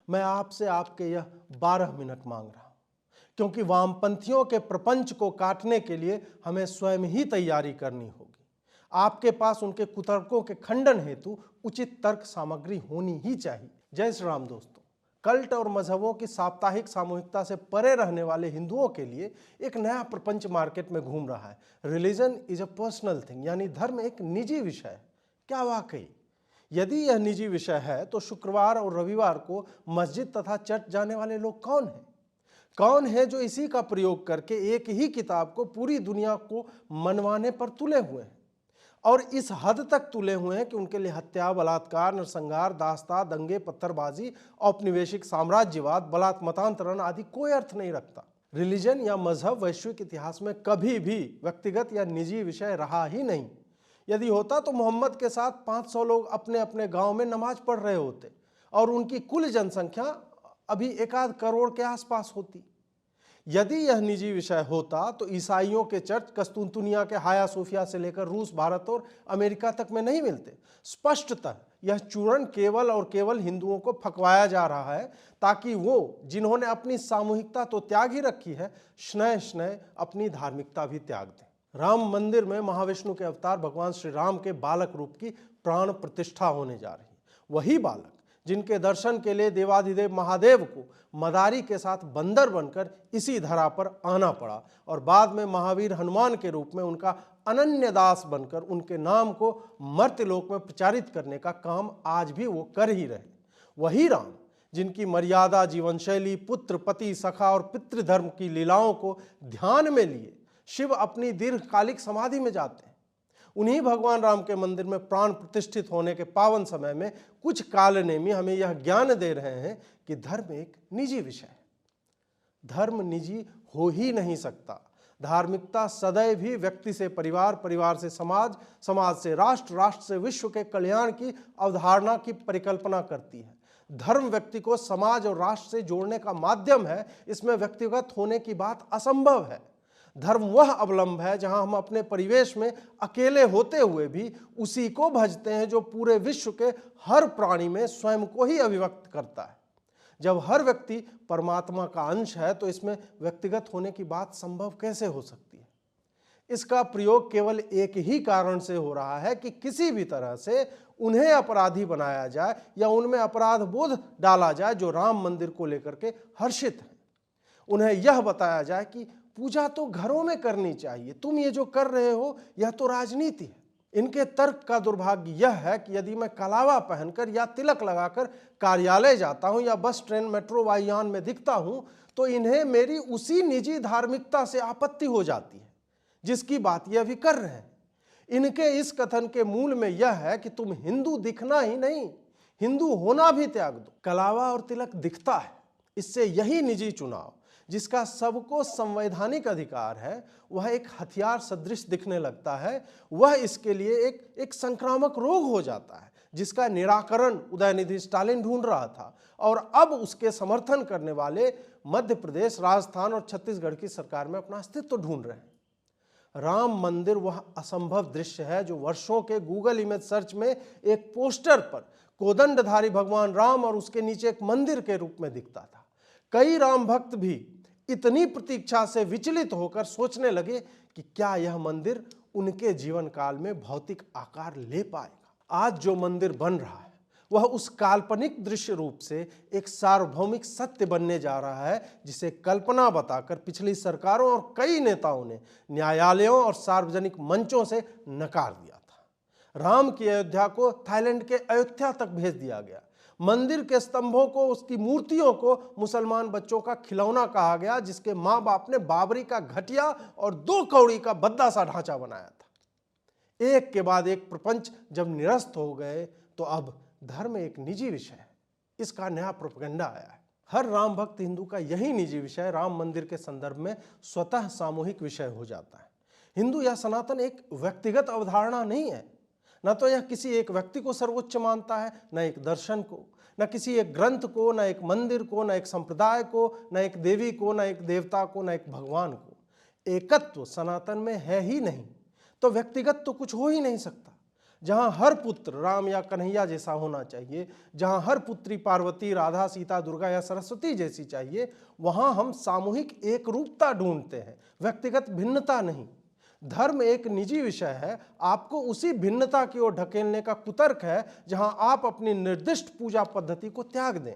मैं आपसे आपके यह 12 मिनट मांग रहा हूं, क्योंकि वामपंथियों के प्रपंच को काटने के लिए हमें स्वयं ही तैयारी करनी होगी। आपके पास उनके कुतर्कों के खंडन हेतु उचित तर्क सामग्री होनी ही चाहिए। जय श्री राम दोस्तों। कल्ट और मजहबों की साप्ताहिक सामूहिकता से परे रहने वाले हिंदुओं के लिए एक नया प्रपंच मार्केट में घूम रहा है। Religion is a personal thing, यानी धर्म एक निजी विषय है। क्या वाकई? यदि यह निजी विषय है तो शुक्रवार और रविवार को मस्जिद तथा चर्च जाने वाले लोग कौन हैं? कौन है जो इसी का प्रयोग करके एक ही किताब को पूरी दुनिया को मनवाने पर तुले हुए हैं, और इस हद तक तुले हुए हैं कि उनके लिए हत्या, बलात्कार, नरसंहार, दास्ता, दंगे, पत्थरबाजी, औपनिवेशिक साम्राज्यवाद, बलात् मतांतरण आदि कोई अर्थ नहीं रखता। रिलीजन या मजहब वैश्विक इतिहास में कभी भी व्यक्तिगत या निजी विषय रहा ही नहीं। यदि होता तो मोहम्मद के साथ 500 लोग अपने अपने गांव में नमाज पढ़ रहे होते और उनकी कुल जनसंख्या अभी 1 करोड़ के आसपास होती। यदि यह निजी विषय होता तो ईसाइयों के चर्च कस्तूनतुनिया के हाया सोफिया से लेकर रूस, भारत और अमेरिका तक में नहीं मिलते। स्पष्टतः यह चूर्ण केवल और केवल हिंदुओं को फकवाया जा रहा है, ताकि वो जिन्होंने अपनी सामूहिकता तो त्याग ही रखी है, स्नेह स्नेह अपनी धार्मिकता भी त्याग दें। राम मंदिर में महाविष्णु के अवतार भगवान श्री राम के बालक रूप की प्राण प्रतिष्ठा होने जा रही है। वही बालक जिनके दर्शन के लिए देवाधिदेव महादेव को मदारी के साथ बंदर बनकर इसी धरा पर आना पड़ा, और बाद में महावीर हनुमान के रूप में उनका अनन्य दास बनकर उनके नाम को मर्त्यलोक में प्रचारित करने का काम आज भी वो कर ही रहे। वही राम जिनकी मर्यादा, जीवन शैली, पुत्र, पति, सखा और पितृधर्म की लीलाओं को ध्यान में लिए शिव अपनी दीर्घकालिक समाधि में जाते हैं। उन्हीं भगवान राम के मंदिर में प्राण प्रतिष्ठित होने के पावन समय में कुछ कालनेमी हमें यह ज्ञान दे रहे हैं कि धर्म एक निजी विषय है। धर्म निजी हो ही नहीं सकता। धार्मिकता सदैव ही व्यक्ति से परिवार, परिवार से समाज, समाज से राष्ट्र, राष्ट्र से विश्व के कल्याण की अवधारणा की परिकल्पना करती है। धर्म व्यक्ति को समाज और राष्ट्र से जोड़ने का माध्यम है, इसमें व्यक्तिगत होने की बात असंभव है। धर्म वह अवलंब है जहां हम अपने परिवेश में अकेले होते हुए भी उसी को भजते हैं जो पूरे विश्व के हर प्राणी में स्वयं को ही अभिव्यक्त करता है। जब हर व्यक्ति परमात्मा का अंश है तो इसमें व्यक्तिगत होने की बात संभव कैसे हो सकती है? इसका प्रयोग केवल एक ही कारण से हो रहा है कि किसी भी तरह से उन्हें अपराधी बनाया जाए या उनमें अपराध बोध डाला जाए जो राम मंदिर को लेकर के हर्षित हैं। उन्हें यह बताया जाए कि पूजा तो घरों में करनी चाहिए, तुम ये जो कर रहे हो यह तो राजनीति है। इनके तर्क का दुर्भाग्य यह है कि यदि मैं कलावा पहनकर या तिलक लगाकर कार्यालय जाता हूं या बस, ट्रेन, मेट्रो, वायुयान में दिखता हूं तो इन्हें मेरी उसी निजी धार्मिकता से आपत्ति हो जाती है जिसकी बात ये अभी कर रहे हैं। इनके इस कथन के मूल में यह है कि तुम हिंदू दिखना ही नहीं, हिंदू होना भी त्याग दो। कलावा और तिलक दिखता है, इससे यही निजी चुनाव जिसका सबको संवैधानिक अधिकार है वह एक हथियार सदृश दिखने लगता है। वह इसके लिए एक संक्रामक रोग हो जाता है जिसका निराकरण उदयनिधि स्टालिन ढूंढ रहा था, और अब उसके समर्थन करने वाले मध्य प्रदेश, राजस्थान और छत्तीसगढ़ की सरकार में अपना अस्तित्व ढूंढ रहे हैं। राम मंदिर वह असंभव दृश्य है जो वर्षों के गूगल इमेज सर्च में एक पोस्टर पर कोदंडधारी भगवान राम और उसके नीचे एक मंदिर के रूप में दिखता था। कई राम भक्त भी इतनी प्रतीक्षा से विचलित होकर सोचने लगे कि क्या यह मंदिर उनके जीवन काल में भौतिक आकार ले पाएगा। आज जो मंदिर बन रहा है वह उस काल्पनिक दृश्य रूप से एक सार्वभौमिक सत्य बनने जा रहा है जिसे कल्पना बताकर पिछली सरकारों और कई नेताओं ने न्यायालयों और सार्वजनिक मंचों से नकार दिया था। राम की अयोध्या को थाईलैंड के अयोध्या तक भेज दिया गया। मंदिर के स्तंभों को, उसकी मूर्तियों को मुसलमान बच्चों का खिलौना कहा गया जिसके मां बाप ने बाबरी का घटिया और 2 कौड़ी का भद्दा सा ढांचा बनाया था। एक के बाद एक प्रपंच जब निरस्त हो गए तो अब धर्म एक निजी विषय है, इसका नया प्रोपेगेंडा आया है। हर राम भक्त हिंदू का यही निजी विषय राम मंदिर के संदर्भ में स्वतः सामूहिक विषय हो जाता है। हिंदू या सनातन एक व्यक्तिगत अवधारणा नहीं है। न तो यह किसी एक व्यक्ति को सर्वोच्च मानता है, न एक दर्शन को, न किसी एक ग्रंथ को, न एक मंदिर को, न एक संप्रदाय को, न एक देवी को, न एक देवता को, न एक भगवान को। एकत्व सनातन में है ही नहीं तो व्यक्तिगत तो कुछ हो ही नहीं सकता। जहां हर पुत्र राम या कन्हैया जैसा होना चाहिए, जहां हर पुत्री पार्वती, राधा, सीता, दुर्गा या सरस्वती जैसी चाहिए, वहां हम सामूहिक एकरूपता ढूंढते हैं, व्यक्तिगत भिन्नता नहीं। धर्म एक निजी विषय है, आपको उसी भिन्नता की ओर ढकेलने का कुतर्क है जहां आप अपनी निर्दिष्ट पूजा पद्धति को त्याग दें।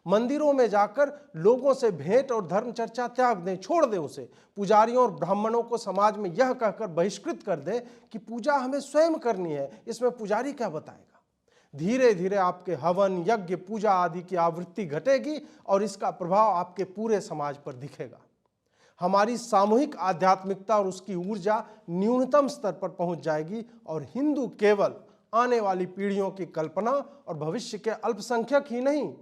मंदिरों में जाकर लोगों से भेंट और धर्म चर्चा त्याग दें, छोड़ दें उसे। पुजारियों और ब्राह्मणों को समाज में यह कहकर बहिष्कृत कर दें कि पूजा हमें स्वयं करनी है, इसमें पुजारी क्या बताएगा। धीरे धीरे आपके हवन, यज्ञ, पूजा आदि की आवृत्ति घटेगी और इसका प्रभाव आपके पूरे समाज पर दिखेगा। हमारी सामूहिक आध्यात्मिकता और उसकी ऊर्जा न्यूनतम स्तर पर पहुंच जाएगी और हिंदू केवल आने वाली पीढ़ियों की कल्पना और भविष्य के अल्पसंख्यक ही नहीं,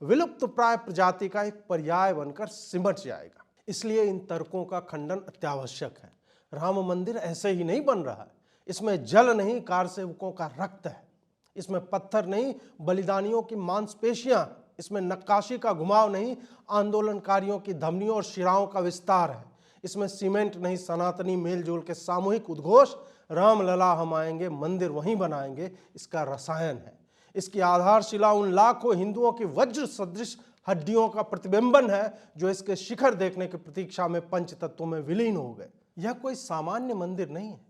विलुप्त प्राय प्रजाति का एक पर्याय बनकर सिमट जाएगा। इसलिए इन तर्कों का खंडन अत्यावश्यक है। राम मंदिर ऐसे ही नहीं बन रहा है। इसमें जल नहीं, कारसेवकों का रक्त है। इसमें पत्थर नहीं, बलिदानियों की मांसपेशियां हैं। इसमें नक्काशी का घुमाव नहीं, आंदोलनकारियों की धमनियों और शिराओं का विस्तार है। इसमें सीमेंट नहीं, सनातनी मेलजोल के सामूहिक उद्घोष, राम लला हम आएंगे, मंदिर वहीं बनाएंगे, इसका रसायन है। इसकी आधारशिला उन लाखों हिंदुओं की वज्र सदृश हड्डियों का प्रतिबिंबन है जो इसके शिखर देखने की प्रतीक्षा में पंच तत्वों में विलीन हो गए। यह कोई सामान्य मंदिर नहीं है।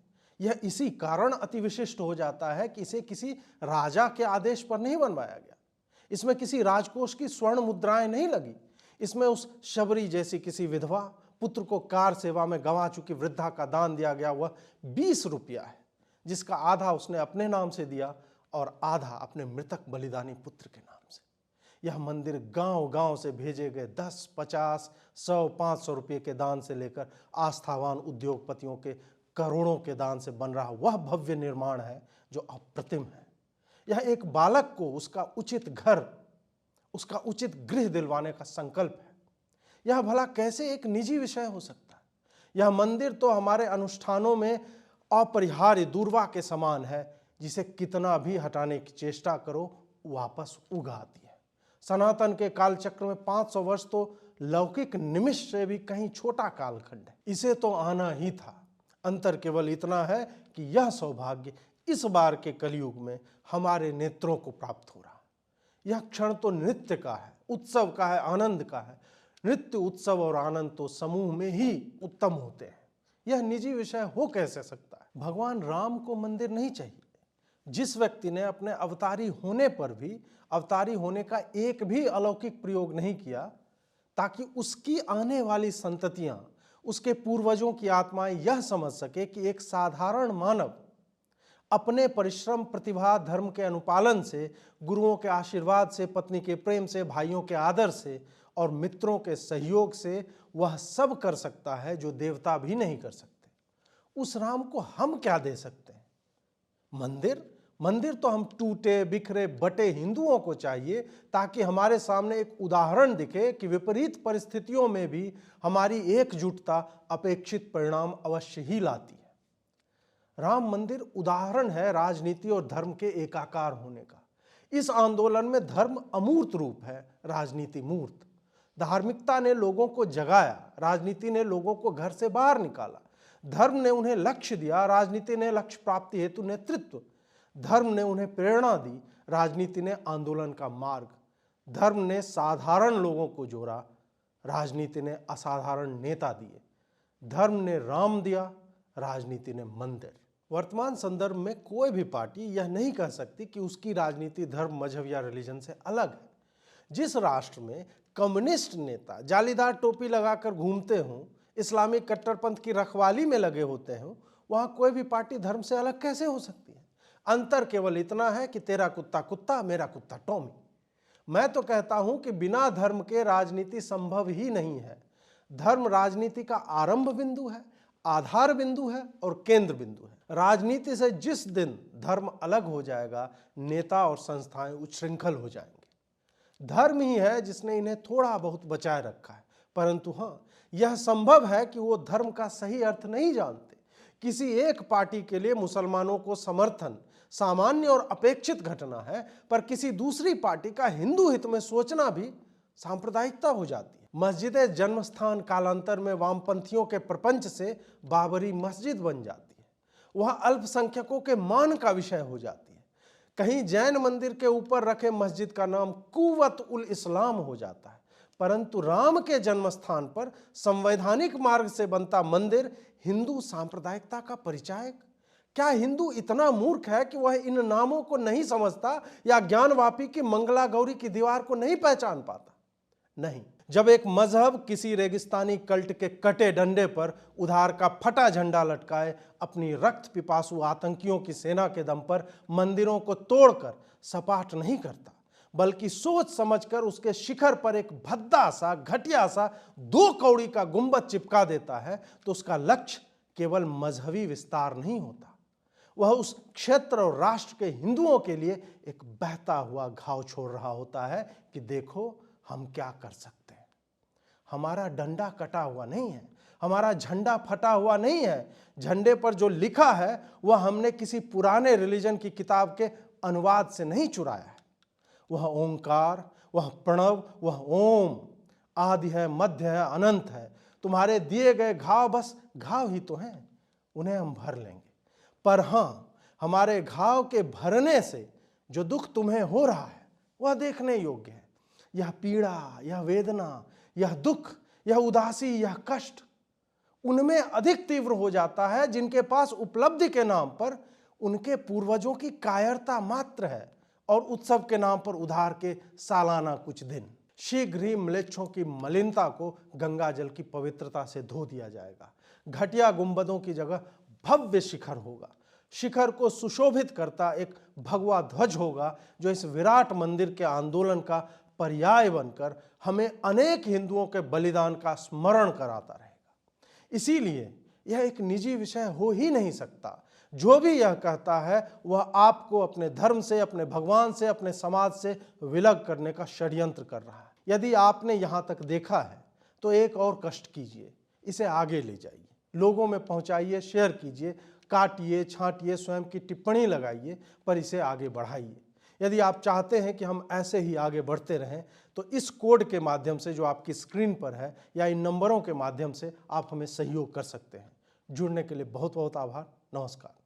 यह इसी कारण अति विशिष्ट हो जाता है कि इसे किसी राजा के आदेश पर नहीं बनवाया गया। इसमें किसी राजकोष की स्वर्ण मुद्राएं नहीं लगी। इसमें उस शबरी जैसी किसी विधवा, पुत्र को कार सेवा में गंवा चुकी वृद्धा का दान दिया गया वह 20 रुपया है, जिसका आधा उसने अपने नाम से दिया और आधा अपने मृतक बलिदानी पुत्र के नाम से। यह मंदिर गांव-गांव से भेजे गए 10, 50, 100, 500 रुपये के दान से लेकर आस्थावान उद्योगपतियों के करोड़ों के दान से बन रहा वह भव्य निर्माण है जो अप्रतिम है। यह एक बालक को उसका उचित घर, उसका उचित गृह दिलवाने का संकल्प है। यह भला कैसे एक निजी विषय हो सकता है। यह मंदिर तो हमारे अनुष्ठानों में अपरिहार्य दूर्वा के समान है, जिसे कितना भी हटाने की चेष्टा करो वापस उग आती है। सनातन के कालचक्र में 500 वर्ष तो लौकिक निमिष से भी कहीं छोटा कालखंड है। इसे तो आना ही था। अंतर केवल इतना है कि यह सौभाग्य इस बार के कलयुग में हमारे नेत्रों को प्राप्त हो रहा है। यह क्षण तो नृत्य का है, उत्सव का है, आनंद का है। नृत्य, उत्सव और आनंद तो समूह में ही उत्तम होते हैं। यह निजी विषय हो कैसे सकता है। भगवान राम को मंदिर नहीं चाहिए। जिस व्यक्ति ने अपने अवतारी होने पर भी अवतारी होने का एक भी अलौकिक प्रयोग नहीं किया ताकि उसकी आने वाली संततियां, उसके पूर्वजों की आत्माएं यह समझ सके कि एक साधारण मानव अपने परिश्रम, प्रतिभा, धर्म के अनुपालन से, गुरुओं के आशीर्वाद से, पत्नी के प्रेम से, भाइयों के आदर से और मित्रों के सहयोग से वह सब कर सकता है जो देवता भी नहीं कर सकते। उस राम को हम क्या दे सकते हैं? मंदिर? मंदिर तो हम टूटे बिखरे बटे हिंदुओं को चाहिए ताकि हमारे सामने एक उदाहरण दिखे कि विपरीत परिस्थितियों में भी हमारी एकजुटता अपेक्षित परिणाम अवश्य ही लाती है। राम मंदिर उदाहरण है राजनीति और धर्म के एकाकार होने का। इस आंदोलन में धर्म अमूर्त रूप है, राजनीति मूर्त। धार्मिकता ने लोगों को जगाया, राजनीति ने लोगों को घर से बाहर निकाला। धर्म ने उन्हें लक्ष्य दिया, राजनीति ने लक्ष्य प्राप्ति हेतु नेतृत्व। धर्म ने उन्हें प्रेरणा दी, राजनीति ने आंदोलन का मार्ग। धर्म ने साधारण लोगों को जोड़ा, राजनीति ने असाधारण नेता दिए। धर्म ने राम दिया, राजनीति ने मंदिर। वर्तमान संदर्भ में कोई भी पार्टी यह नहीं कह सकती कि उसकी राजनीति धर्म, मजहब या रिलीजन से अलग है। जिस राष्ट्र में कम्युनिस्ट नेता जालीदार टोपी लगाकर घूमते हों, इस्लामिक कट्टरपंथ की रखवाली में लगे होते हों, वहां कोई भी पार्टी धर्म से अलग कैसे हो सकती है? अंतर केवल इतना है कि तेरा कुत्ता कुत्ता, मेरा कुत्ता टॉमी। मैं तो कहता हूं कि बिना धर्म के राजनीति संभव ही नहीं है। धर्म राजनीति का आरंभ बिंदु है, आधार बिंदु है और केंद्र बिंदु है। राजनीति से जिस दिन धर्म अलग हो जाएगा, नेता और संस्थाएं उच्छृंखल हो जाएंगे। धर्म ही है जिसने इन्हें थोड़ा बहुत बचाए रखा है, परंतु हाँ, यह संभव है कि वो धर्म का सही अर्थ नहीं जानते। किसी एक पार्टी के लिए मुसलमानों को समर्थन सामान्य और अपेक्षित घटना है, पर किसी दूसरी पार्टी का हिंदू हित में सोचना भी सांप्रदायिकता हो जाती है। मस्जिदें जन्म स्थान कालांतर में वामपंथियों के प्रपंच से बाबरी मस्जिद बन जाती है। वह अल्पसंख्यकों के मान का विषय हो जाती है। कहीं जैन मंदिर के ऊपर रखे मस्जिद का नाम कुव्वत उल इस्लाम हो जाता है, परंतु राम के जन्म स्थान पर संवैधानिक मार्ग से बनता मंदिर हिंदू सांप्रदायिकता का परिचायक। क्या हिंदू इतना मूर्ख है कि वह इन नामों को नहीं समझता या ज्ञानवापी की मंगला गौरी की दीवार को नहीं पहचान पाता? नहीं। जब एक मजहब किसी रेगिस्तानी कल्ट के कटे डंडे पर उधार का फटा झंडा लटकाए अपनी रक्त पिपासु आतंकियों की सेना के दम पर मंदिरों को तोड़कर सपाट नहीं करता, बल्कि सोच समझकर उसके शिखर पर एक भद्दा सा घटिया सा 2 कौड़ी का गुंबद चिपका देता है, तो उसका लक्ष्य केवल मजहबी विस्तार नहीं होता, वह उस क्षेत्र और राष्ट्र के हिंदुओं के लिए एक बहता हुआ घाव छोड़ रहा होता है कि देखो हम क्या कर सकते हैं। हमारा डंडा कटा हुआ नहीं है, हमारा झंडा फटा हुआ नहीं है। झंडे पर जो लिखा है वह हमने किसी पुराने रिलीजन की किताब के अनुवाद से नहीं चुराया है। वह ओंकार, वह प्रणव, वह ओम आदि है, मध्य है, अनंत है। तुम्हारे दिए गए घाव बस घाव ही तो हैं, उन्हें हम भर लेंगे। पर हाँ, हमारे घाव के भरने से जो दुख तुम्हें हो रहा है वह देखने योग्य है। यह पीड़ा, यह वेदना, यह दुख, यह उदासी, यह कष्ट उनमें अधिक तीव्र हो जाता है जिनके पास उपलब्धि के नाम पर उनके पूर्वजों की कायरता मात्र है और उत्सव के नाम पर उधार के सालाना कुछ दिन। शीघ्र ही म्लेच्छों की मलिनता को गंगा जल की पवित्रता से धो दिया जाएगा। घटिया गुंबदों की जगह भव्य शिखर होगा। शिखर को सुशोभित करता एक भगवा ध्वज होगा जो इस विराट मंदिर के आंदोलन का पर्याय बनकर हमें अनेक हिंदुओं के बलिदान का स्मरण कराता रहेगा। इसीलिए यह एक निजी विषय हो ही नहीं सकता। जो भी यह कहता है वह आपको अपने धर्म से, अपने भगवान से, अपने समाज से विलग करने का षड्यंत्र कर रहा है। यदि आपने यहाँ तक देखा है तो एक और कष्ट कीजिए, इसे आगे ले जाइए, लोगों में पहुँचाइए, शेयर कीजिए, काटिए, छांटिए, स्वयं की टिप्पणी लगाइए, पर इसे आगे बढ़ाइए। यदि आप चाहते हैं कि हम ऐसे ही आगे बढ़ते रहें तो इस कोड के माध्यम से जो आपकी स्क्रीन पर है या इन नंबरों के माध्यम से आप हमें सहयोग कर सकते हैं। जुड़ने के लिए बहुत बहुत आभार। नमस्कार।